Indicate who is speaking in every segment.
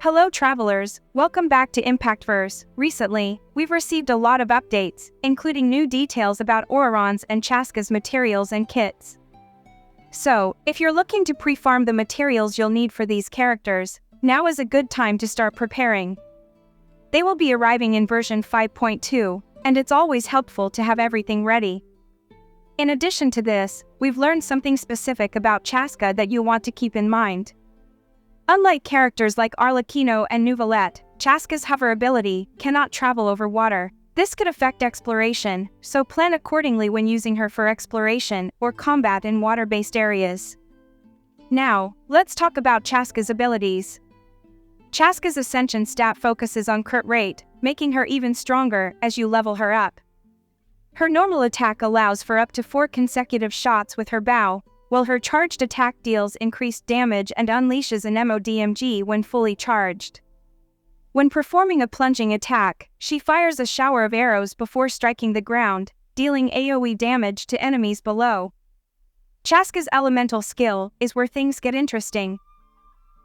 Speaker 1: Hello travelers, welcome back to ImpactVerse. Recently, we've received a lot of updates, including new details about ORORON's and CHASCA'S materials and kits. So, if you're looking to pre-farm the materials you'll need for these characters, now is a good time to start preparing. They will be arriving in version 5.2, and it's always helpful to have everything ready. In addition to this, we've learned something specific about CHASCA that you'll want to keep in mind. Unlike characters like Arlecchino and Nuvolette, CHASCA'S hover ability cannot travel over water. This could affect exploration, so plan accordingly when using her for exploration or combat in water-based areas. Now, let's talk about CHASCA'S abilities. CHASCA'S Ascension stat focuses on crit rate, making her even stronger as you level her up. Her normal attack allows for up to 4 consecutive shots with her bow, while her charged attack deals increased damage and unleashes an MODMG when fully charged. When performing a plunging attack, she fires a shower of arrows before striking the ground, dealing AoE damage to enemies below. CHASCA'S elemental skill is where things get interesting.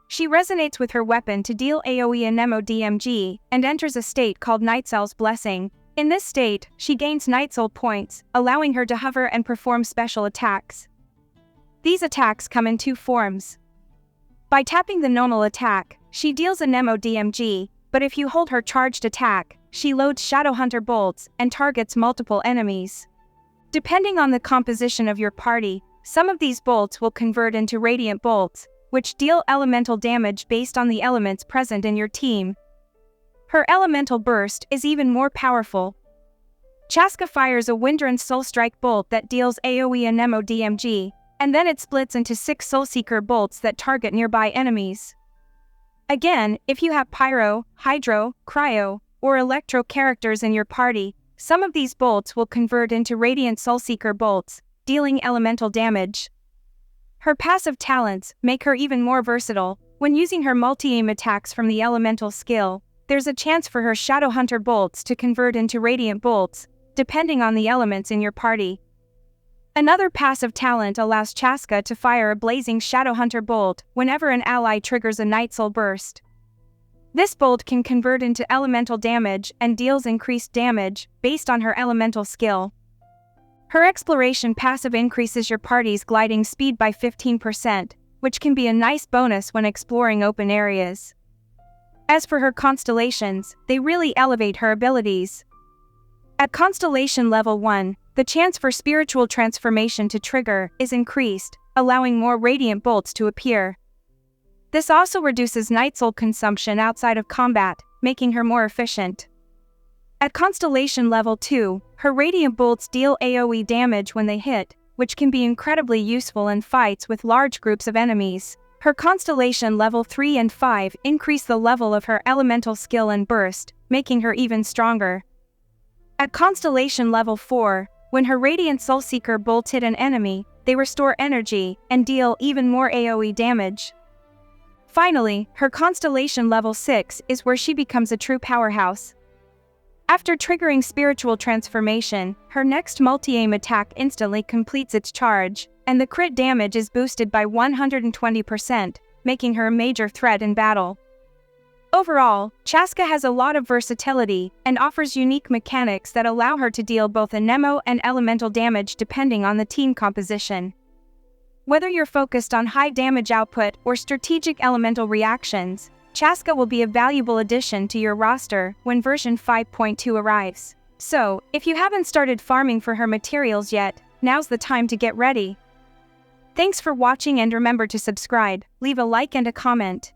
Speaker 1: She resonates with her weapon to deal AoE and MODMG, and enters a state called Nightsoul's Blessing. In this state, she gains Nightsoul points, allowing her to hover and perform special attacks. These attacks come in 2 forms. By tapping the normal attack, she deals an MODMG, but if you hold her charged attack, she loads Shadowhunter bolts and targets multiple enemies. Depending on the composition of your party, some of these bolts will convert into Radiant bolts, which deal elemental damage based on the elements present in your team. Her elemental burst is even more powerful. CHASCA fires a Windrun Soulstrike bolt that deals AoE and MODMG, and then it splits into 6 Soulseeker bolts that target nearby enemies. Again, if you have Pyro, Hydro, Cryo, or Electro characters in your party, some of these bolts will convert into Radiant Soulseeker bolts, dealing elemental damage. Her passive talents make her even more versatile. When using her multi-aim attacks from the elemental skill, there's a chance for her Shadowhunter bolts to convert into Radiant bolts, depending on the elements in your party. Another passive talent allows CHASCA to fire a blazing Shadowhunter bolt whenever an ally triggers a Nightsoul burst. This bolt can convert into elemental damage and deals increased damage based on her elemental skill. Her exploration passive increases your party's gliding speed by 15%, which can be a nice bonus when exploring open areas. As for her constellations, they really elevate her abilities. At constellation level 1, the chance for spiritual transformation to trigger is increased, allowing more radiant bolts to appear. This also reduces Nightsoul consumption outside of combat, making her more efficient. At constellation level 2, her radiant bolts deal AoE damage when they hit, which can be incredibly useful in fights with large groups of enemies. Her constellation level 3 and 5 increase the level of her elemental skill and burst, making her even stronger. At constellation level 4, when her Radiant Soulseeker bolts hit an enemy, they restore energy and deal even more AoE damage. Finally, her constellation level 6 is where she becomes a true powerhouse. After triggering spiritual transformation, her next multi-aim attack instantly completes its charge, and the crit damage is boosted by 120%, making her a major threat in battle. Overall, CHASCA has a lot of versatility and offers unique mechanics that allow her to deal both anemo and elemental damage depending on the team composition. Whether you're focused on high damage output or strategic elemental reactions, CHASCA will be a valuable addition to your roster when version 5.2 arrives. So, if you haven't started farming for her materials yet, now's the time to get ready. Thanks for watching and remember to subscribe, leave a like and a comment.